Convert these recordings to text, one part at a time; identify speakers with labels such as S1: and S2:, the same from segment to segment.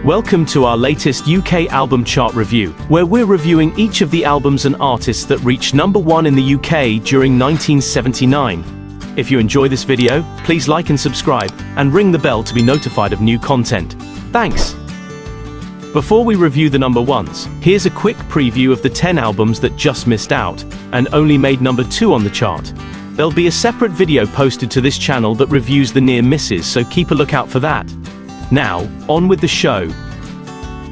S1: Welcome to our latest UK album chart review, where we're reviewing each of the albums and artists that reached number 1 in the UK during 1979. If you enjoy this video, please like and subscribe, and ring the bell to be notified of new content. Thanks! Before we review the number 1s, here's a quick preview of the 10 albums that just missed out, and only made number 2 on the chart. There'll be a separate video posted to this channel that reviews the near misses, so keep a lookout for that. Now, on with the show.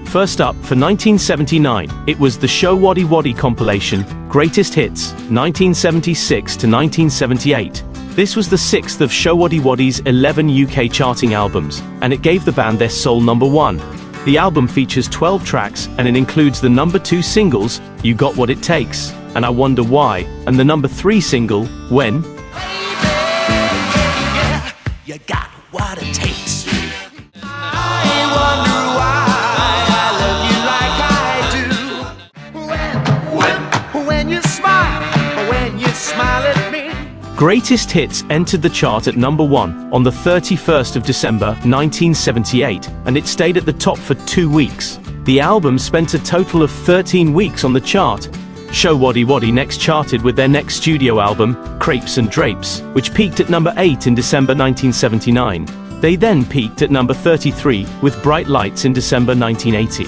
S1: First up, for 1979, it was the Showaddywaddy Waddy compilation, Greatest Hits, 1976 to 1978. This was the 6th of Showaddywaddy's 11 UK charting albums, and it gave the band their sole number 1. The album features 12 tracks, and it includes the number 2 singles, You Got What It Takes, and I Wonder Why, and the number 3 single, When.
S2: Baby, yeah, you got what it takes.
S1: Greatest Hits entered the chart at number 1 on the 31st of December 1978, and it stayed at the top for 2 weeks. The album spent a total of 13 weeks on the chart. Showaddywaddy next charted with their next studio album, Crepes and Drapes, which peaked at number 8 in December 1979. They then peaked at number 33 with Bright Lights in December 1980.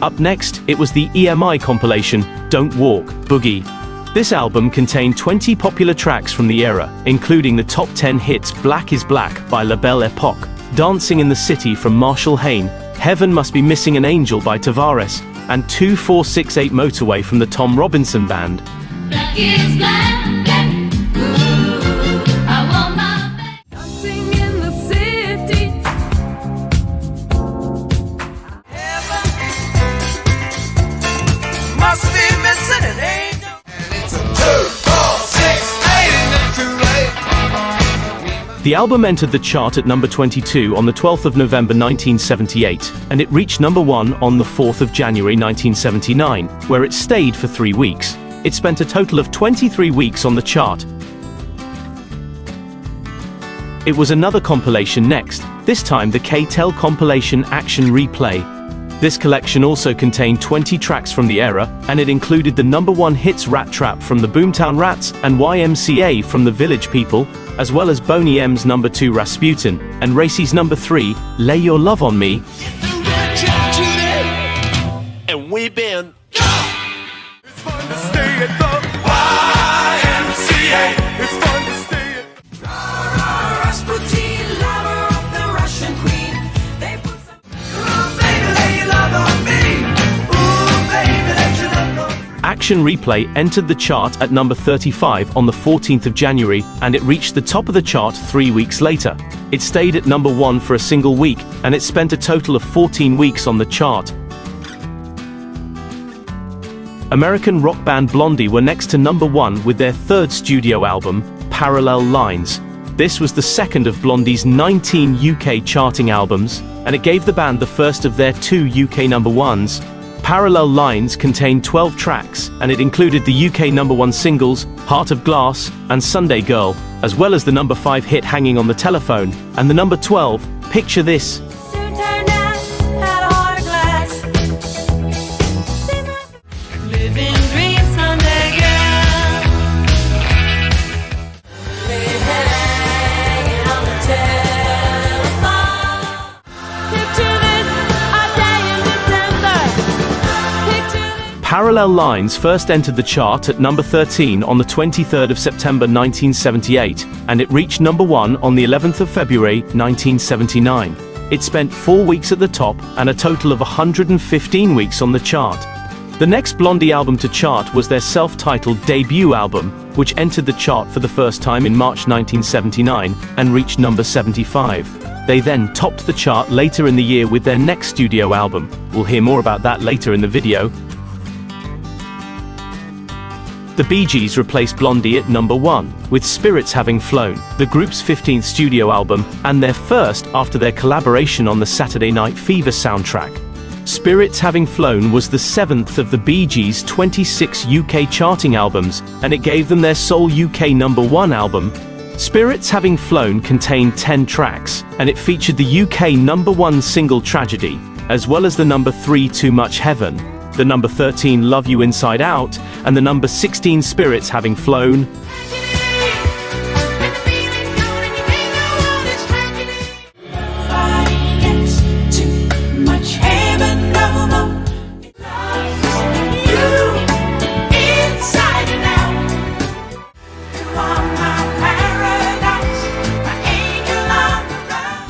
S1: Up next, it was the EMI compilation, Don't Walk, Boogie. This album contained 20 popular tracks from the era, including the top 10 hits Black is Black by La Belle Epoque, Dancing in the City from Marshall Hayne, Heaven Must Be Missing an Angel by Tavares, and 2468 Motorway from the Tom Robinson Band.
S3: Black is black, black. Ooh, I want my dancing in the city.
S2: Heaven must be missing an angel.
S1: The album entered the chart at number 22 on the 12th of November 1978, and it reached number 1 on the 4th of January 1979, where it stayed for 3 weeks. It spent a total of 23 weeks on the chart. It was another compilation next, this time the K-Tel compilation Action Replay. This collection also contained 20 tracks from the era, and it included the number 1 hits Rat Trap from the Boomtown Rats and YMCA from the Village People, as well as Boney M's number 2 Rasputin, and Racy's number 3, Lay Your Love on Me.
S2: And we've been it's fun to stay at the YMCA. It's fun to stay at Rasputin, lover of the Russian queen. They put some ooh, baby, lay your love on me. Ooh, baby, let your love on me.
S1: Action Replay entered the chart at number 35 on the 14th of January, and it reached the top of the chart 3 weeks later. It stayed at number 1 for a single week, and it spent a total of 14 weeks on the chart. American rock band Blondie were next to number 1 with their 3rd studio album, Parallel Lines. This was the 2nd of Blondie's 19 UK charting albums, and it gave the band the first of their 2 UK number 1s. Parallel Lines contained 12 tracks, and it included the UK number 1 singles, Heart of Glass and Sunday Girl, as well as the number 5 hit Hanging on the Telephone, and the number 12, Picture This.
S3: Living dreams, Sunday girl. Hanging on the telephone. Picture this, a day in December. Picture this.
S1: Parallel Lines first entered the chart at number 13 on the 23rd of September 1978, and it reached number 1 on the 11th of February 1979. It spent 4 weeks at the top and a total of 115 weeks on the chart. The next Blondie album to chart was their self-titled debut album, which entered the chart for the first time in March 1979 and reached number 75. They then topped the chart later in the year with their next studio album. We'll hear more about that later in the video. The Bee Gees replaced Blondie at number 1, with Spirits Having Flown, the group's 15th studio album, and their first after their collaboration on the Saturday Night Fever soundtrack. Spirits Having Flown was the 7th of the Bee Gees' 26 UK charting albums, and it gave them their sole UK number 1 album. Spirits Having Flown contained 10 tracks, and it featured the UK #1 single Tragedy, as well as the number 3 Too Much Heaven, the number 13 Love You Inside Out, and the number 16 Spirits Having Flown.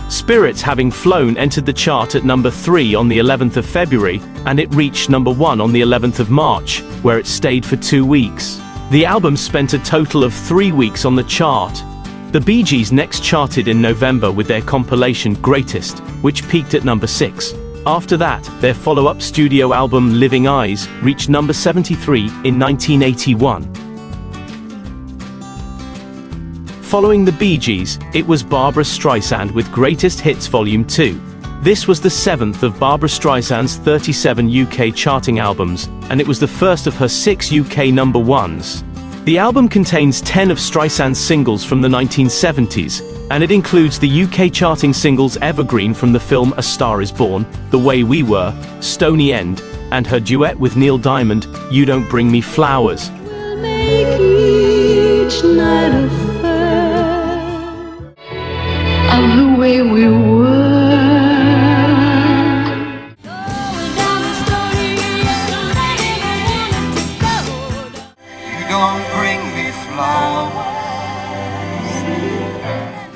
S1: Spirits Having Flown entered the chart at number 3 on the 11th of February, and it reached number 1 on the 11th of March, where it stayed for 2 weeks. The album spent a total of 3 weeks on the chart. The Bee Gees next charted in November with their compilation Greatest, which peaked at number 6. After that, their follow-up studio album Living Eyes reached number 73 in 1981. Following the Bee Gees, it was Barbra Streisand with Greatest Hits Volume 2. This was the 7th of Barbra Streisand's 37 UK charting albums, and it was the first of her 6 UK number 1s. The album contains 10 of Streisand's singles from the 1970s, and it includes the UK charting singles Evergreen from the film A Star Is Born, The Way We Were, Stony End, and her duet with Neil Diamond, You Don't Bring Me Flowers.
S3: We'll make each night a of the way we were.
S2: You don't bring me flowers.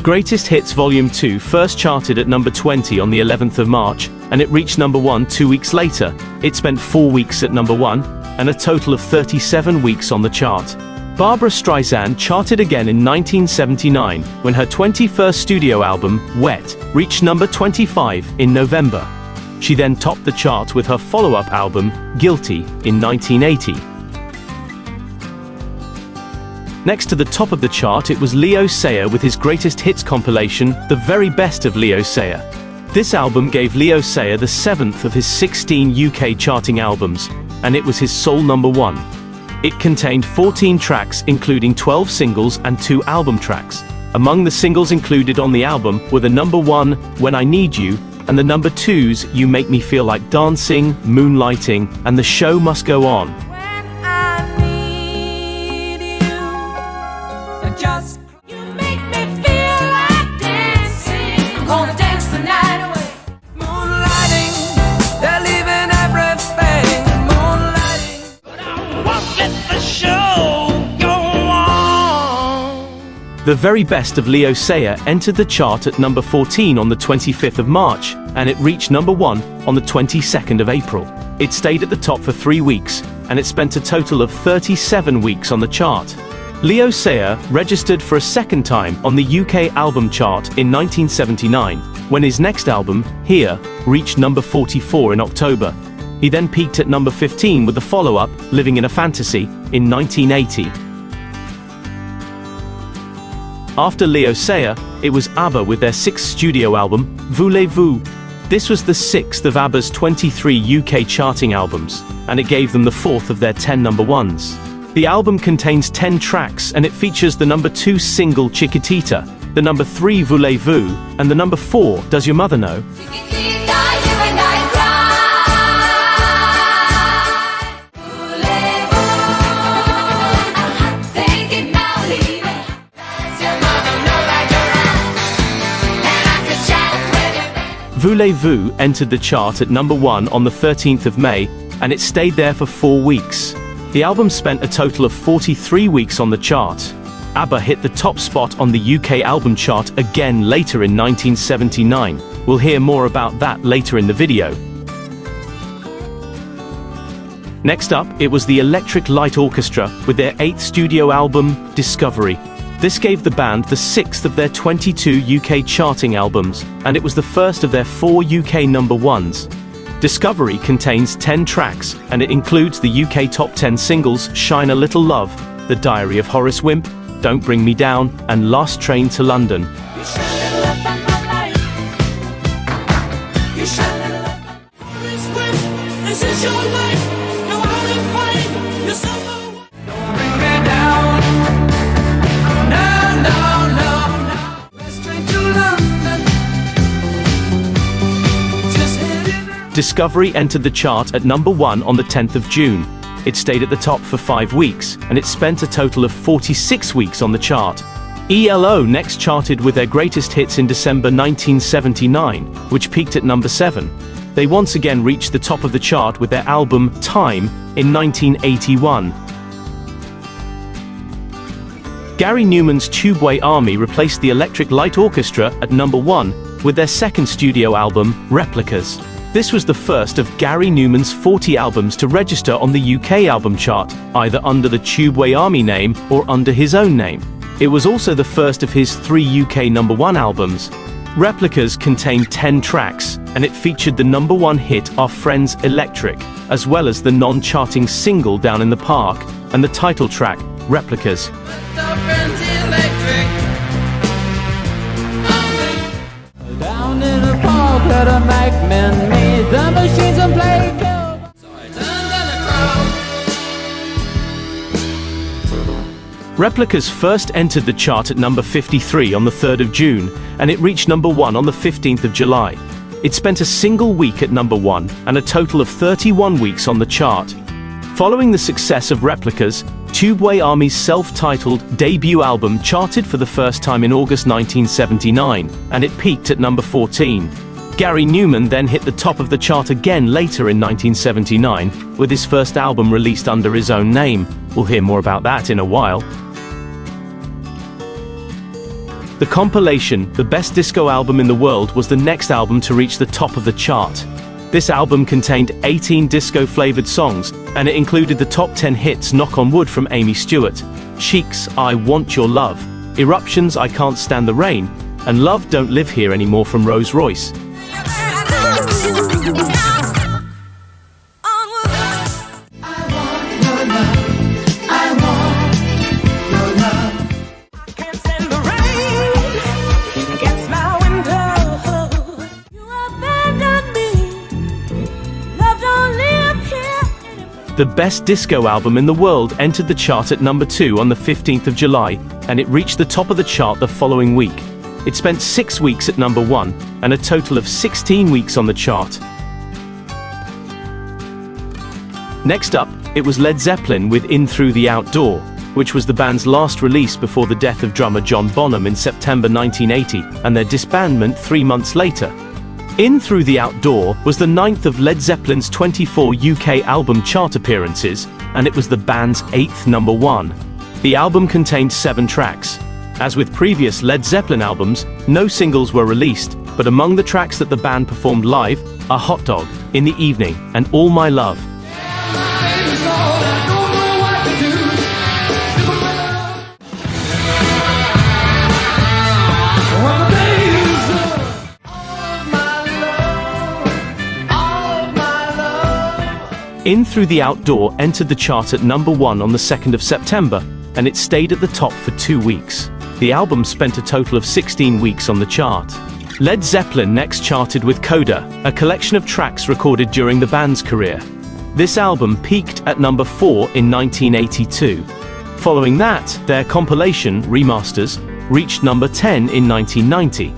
S1: Greatest Hits Volume 2 first charted at number 20 on the 11th of March, and it reached number 1 2 weeks later. It spent 4 weeks at number 1, and a total of 37 weeks on the chart. Barbra Streisand charted again in 1979 when her 21st studio album, Wet, reached number 25 in November. She then topped the chart with her follow-up album, Guilty, in 1980. Next to the top of the chart it was Leo Sayer with his greatest hits compilation, The Very Best of Leo Sayer. This album gave Leo Sayer the 7th of his 16 UK charting albums, and it was his sole number 1. It contained 14 tracks including 12 singles and 2 album tracks. Among the singles included on the album were the number 1, When I Need You, and the number 2s, You Make Me Feel Like Dancing, Moonlighting, and The Show Must Go On.
S2: When I need you, just you make me feel like dancing. I'm gonna dance the night away. Moonlighting, they're leaving everything. Moonlighting, but I won't let the show go on.
S1: The Very Best of Leo Sayer entered the chart at number 14 on the 25th of March, and it reached number 1 on the 22nd of April. It stayed at the top for 3 weeks, and it spent a total of 37 weeks on the chart. Leo Sayer registered for a second time on the UK album chart in 1979, when his next album, Here, reached number 44 in October. He then peaked at number 15 with the follow-up, Living in a Fantasy, in 1980. After Leo Sayer, it was ABBA with their 6th studio album, Voulez-Vous. This was the 6th of ABBA's 23 UK charting albums, and it gave them the 4th of their 10 number 1s. The album contains 10 tracks, and it features the number 2 single Chiquitita, the number 3 Voulez-Vous, and the number 4 Does Your Mother Know? Voulez-Vous entered the chart at number 1 on the 13th of May, and it stayed there for 4 weeks. The album spent a total of 43 weeks on the chart. ABBA hit the top spot on the UK album chart again later in 1979. We'll hear more about that later in the video. Next up, it was the Electric Light Orchestra with their 8th studio album, Discovery. This gave the band the 6th of their 22 UK charting albums, and it was the first of their 4 UK number 1s. Discovery contains 10 tracks, and it includes the UK top 10 singles Shine a Little Love, The Diary of Horace Wimp, Don't Bring Me Down, and Last Train to London.
S2: You shine a light on my life. You shine a light on Horace Wimp. This is your life. Go out and fight yourself. Don't bring me down. No, no, no.
S1: Discovery entered the chart at number 1 on the 10th of June. It stayed at the top for 5 weeks, and it spent a total of 46 weeks on the chart. ELO next charted with their greatest hits in December 1979, which peaked at number 7. They once again reached the top of the chart with their album Time in 1981. Gary Numan's Tubeway Army replaced the Electric Light Orchestra at number 1 with their second studio album, Replicas. This was the first of Gary Numan's 40 albums to register on the UK album chart, either under the Tubeway Army name or under his own name. It was also the first of his 3 UK number 1 albums. Replicas contained 10 tracks, and it featured the number 1 hit Our Friends Electric, as well as the non-charting single Down in the Park, and the title track, Replicas.
S2: Our friends electric.
S4: Down in the park where the Mac men made the machines and played kill.
S2: So I turned in the crowd.
S1: Replicas first entered the chart at number 53 on the 3rd of June, and it reached number 1 on the 15th of July. It spent a single week at number 1, and a total of 31 weeks on the chart. Following the success of Replicas, Tubeway Army's self-titled debut album charted for the first time in August 1979, and it peaked at number 14. Gary Numan then hit the top of the chart again later in 1979, with his first album released under his own name. We'll hear more about that in a while. The compilation, The Best Disco Album in the World, was the next album to reach the top of the chart. This album contained 18 disco-flavored songs, and it included the top 10 hits Knock on Wood from Amy Stewart, Chic's I Want Your Love, Eruption's I Can't Stand the Rain, and Love Don't Live Here Anymore from Rose Royce. The Best Disco Album in the World entered the chart at number 2 on the 15th of July, and it reached the top of the chart the following week. It spent 6 weeks at number 1, and a total of 16 weeks on the chart. Next up, it was Led Zeppelin with In Through the Outdoor, which was the band's last release before the death of drummer John Bonham in September 1980, and their disbandment 3 months later. In Through the Outdoor was the 9th of Led Zeppelin's 24 UK album chart appearances, and it was the band's 8th number 1. The album contained 7 tracks. As with previous Led Zeppelin albums, no singles were released, but among the tracks that the band performed live are Hot Dog, In the Evening, and All My Love. In Through the Outdoor entered the chart at number 1 on the 2nd of September, and it stayed at the top for 2 weeks. The album spent a total of 16 weeks on the chart. Led Zeppelin next charted with Coda, a collection of tracks recorded during the band's career. This album peaked at number 4 in 1982. Following that, their compilation, Remasters, reached number 10 in 1990.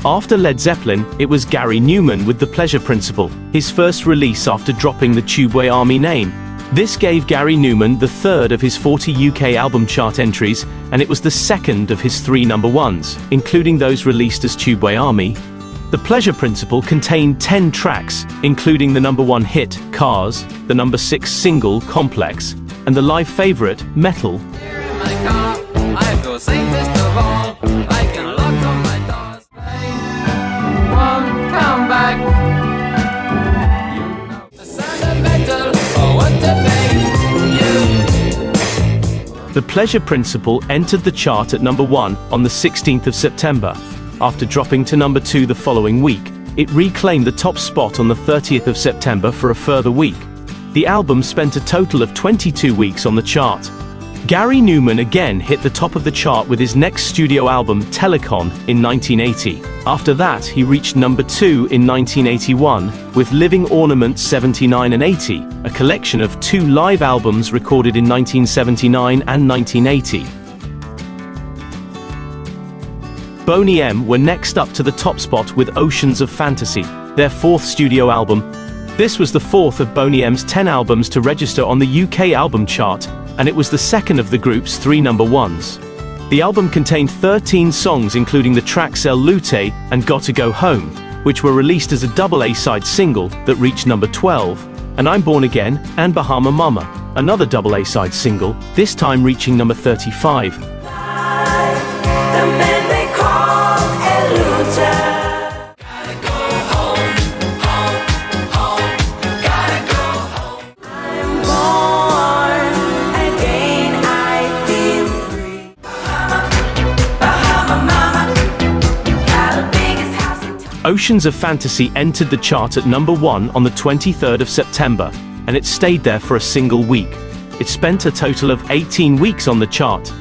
S1: After Led Zeppelin, it was Gary Numan with The Pleasure Principle, his first release after dropping the Tubeway Army name. This gave Gary Numan the 3rd of his 40 UK album chart entries, and it was the 2nd of his 3 number 1s, including those released as Tubeway Army. The Pleasure Principle contained 10 tracks, including the number 1 hit, Cars, the number 6 single, Complex, and the live favourite, Metal.
S2: Here in my car, I feel safest of all. I can lock on my doors.
S4: One, come back.
S2: The sound of metal, or what to pay you.
S1: The Pleasure Principle entered the chart at number 1 on the 16th of September. After dropping to number 2 the following week, it reclaimed the top spot on the 30th of September for a further week. The album spent a total of 22 weeks on the chart. Gary Numan again hit the top of the chart with his next studio album, Telecon, in 1980. After that, he reached number 2 in 1981 with Living Ornaments 79 and 80, a collection of 2 live albums recorded in 1979 and 1980. Boney M were next up to the top spot with Oceans of Fantasy, their fourth studio album. This was the fourth of Boney M's 10 albums to register on the UK album chart, and it was the second of the group's 3 number ones. The album contained 13 songs including the tracks El Lute and Gotta Go Home, which were released as a double A-side single that reached number 12, and I'm Born Again and Bahama Mama, another double A-side single, this time reaching number 35.
S2: The man they call El Lute. Gotta go home, home, home. Gotta go home. I'm born again. I feel free. Bahama Mama, got the biggest house in town.
S1: Oceans of Fantasy entered the chart at number 1 on the 23rd of September, and it stayed there for a single week. It spent a total of 18 weeks on the chart.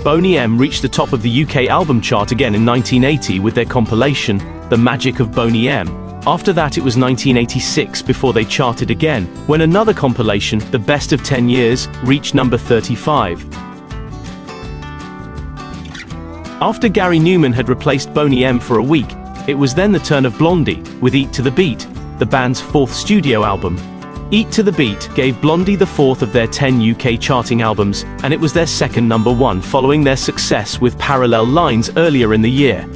S1: Boney M reached the top of the UK album chart again in 1980 with their compilation, The Magic of Boney M. After that it was 1986 before they charted again, when another compilation, The Best of 10 Years, reached number 35. After Gary Newman had replaced Boney M for a week, it was then the turn of Blondie, with Eat to the Beat, the band's fourth studio album. Eat to the Beat gave Blondie the fourth of their 10 UK charting albums, and it was their second number 1 following their success with Parallel Lines earlier in the year.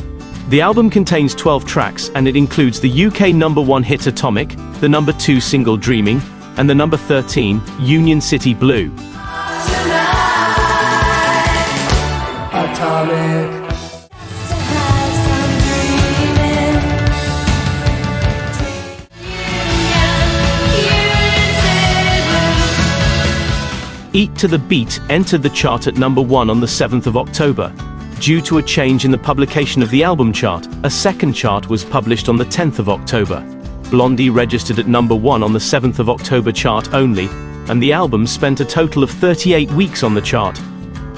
S1: The album contains 12 tracks, and it includes the UK number 1 hit Atomic, the number 2 single Dreaming, and the number 13, Union City Blue.
S2: Atomic.
S1: Eat to the Beat entered the chart at number 1 on the 7th of October. Due to a change in the publication of the album chart, a second chart was published on the 10th of October. Blondie registered at number 1 on the 7th of October chart only, and the album spent a total of 38 weeks on the chart.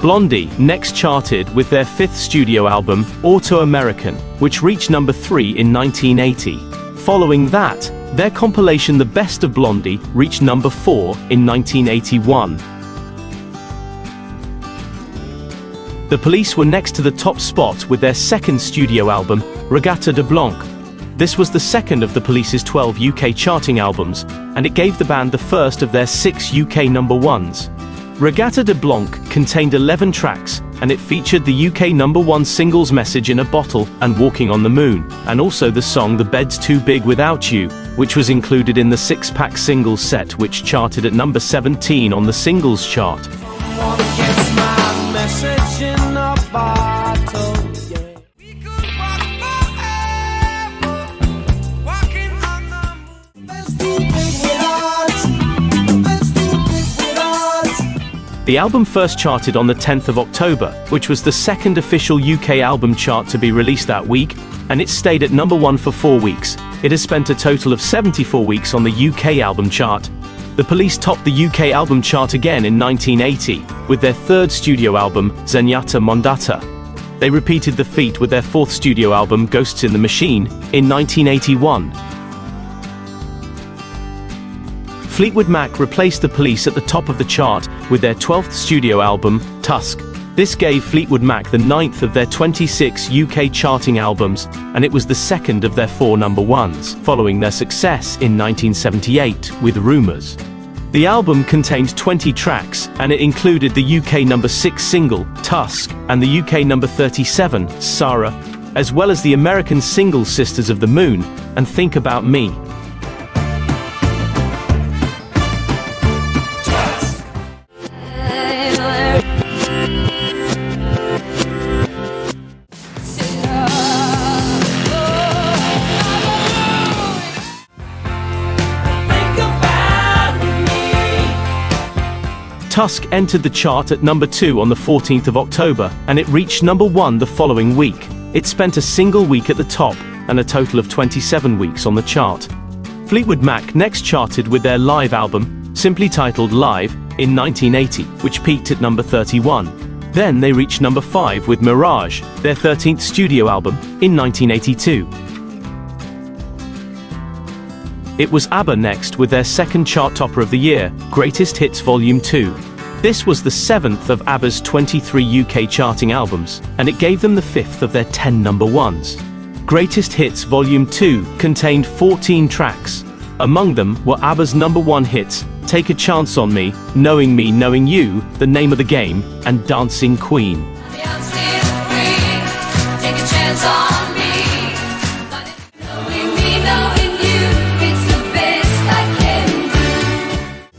S1: Blondie next charted with their 5th studio album, Auto American, which reached number 3 in 1980. Following that, their compilation The Best of Blondie reached number 4 in 1981. The Police were next to the top spot with their second studio album, Regatta de Blanc. This was the second of the Police's 12 UK charting albums, and it gave the band the first of their 6 UK number 1s. Regatta de Blanc contained 11 tracks, and it featured the UK number 1 singles Message in a Bottle and Walking on the Moon, and also the song The Bed's Too Big Without You, which was included in the 6-pack singles set which charted at number 17 on the singles chart.
S2: Gets my message in a bottle. Yeah. We could walk forever, walking on the moon. Bed's too big without you. Bed's too big without you.
S1: The album first charted on the 10th of October, which was the second official UK album chart to be released that week, and it stayed at number 1 for 4 weeks. It has spent a total of 74 weeks on the UK album chart. The Police topped the UK album chart again in 1980, with their 3rd studio album, Zenyatta Mondata. They repeated the feat with their 4th studio album, Ghosts in the Machine, in 1981. Fleetwood Mac replaced the Police at the top of the chart with their 12th studio album, Tusk. This gave Fleetwood Mac the 9th of their 26 UK charting albums, and it was the second of their 4 number 1s, following their success in 1978 with Rumours. The album contained 20 tracks, and it included the UK number 6 single, Tusk, and the UK number 37, Sarah, as well as the American singles Sisters of the Moon and Think About Me. Tusk entered the chart at number 2 on the 14th of October, and it reached number 1 the following week. It spent a single week at the top, and a total of 27 weeks on the chart. Fleetwood Mac next charted with their live album, simply titled Live, in 1980, which peaked at number 31. Then they reached number 5 with Mirage, their 13th studio album, in 1982. It was ABBA next with their second chart topper of the year, Greatest Hits Volume 2. This was the 7th of ABBA's 23 UK charting albums, and it gave them the 5th of their 10 number ones. Greatest Hits Volume 2 contained 14 tracks. Among them were ABBA's number 1 hits, Take a Chance on Me, Knowing Me, Knowing You, The Name of the Game, and Dancing Queen.
S3: Take a chance on me. Knowing me, knowing you, it's the best I can do.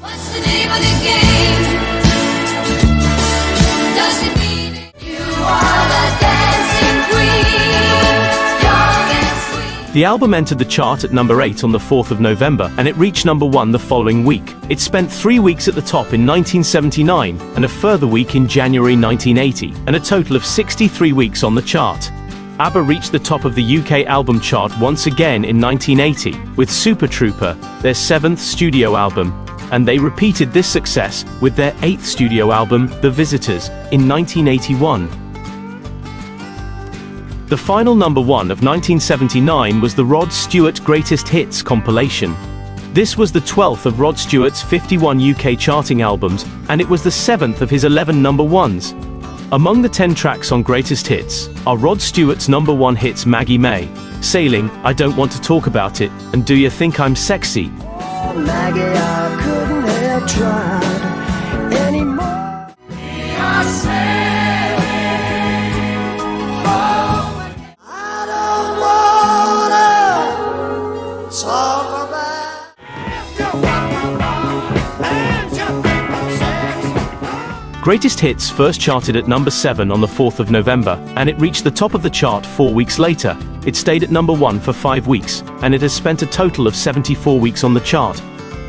S3: What's the name of the game? Does it mean you are the dancing queen, young and sweet?
S1: The album entered the chart at number 8 on the 4th of November, and it reached number 1 the following week. It spent 3 weeks at the top in 1979, and a further week in January 1980, and a total of 63 weeks on the chart. ABBA reached the top of the UK album chart once again in 1980, with Super Trooper, their 7th studio album, and they repeated this success with their 8th studio album, The Visitors, in 1981. The final number 1 of 1979 was the Rod Stewart Greatest Hits compilation. This was the 12th of Rod Stewart's 51 UK charting albums, and it was the 7th of his 11 number ones. Among the 10 tracks on Greatest Hits are Rod Stewart's number 1 hits Maggie May, Sailing, I Don't Want to Talk About It, and Do You Think I'm Sexy?
S2: Maggie, I couldn't have tried anymore. We are sailing home. I don't wanna talk about.
S1: Greatest Hits first charted at number 7 on the 4th of November, and it reached the top of the chart 4 weeks later. It stayed at number 1 for 5 weeks, and it has spent a total of 74 weeks on the chart.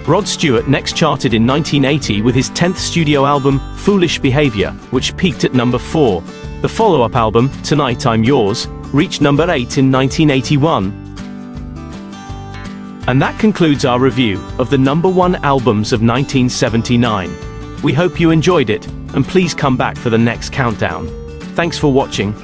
S1: Rod Stewart next charted in 1980 with his 10th studio album, Foolish Behavior, which peaked at number 4. The follow-up album, Tonight I'm Yours, reached number 8 in 1981. And that concludes our review of the number 1 albums of 1979. We hope you enjoyed it, and please come back for the next countdown. Thanks for watching.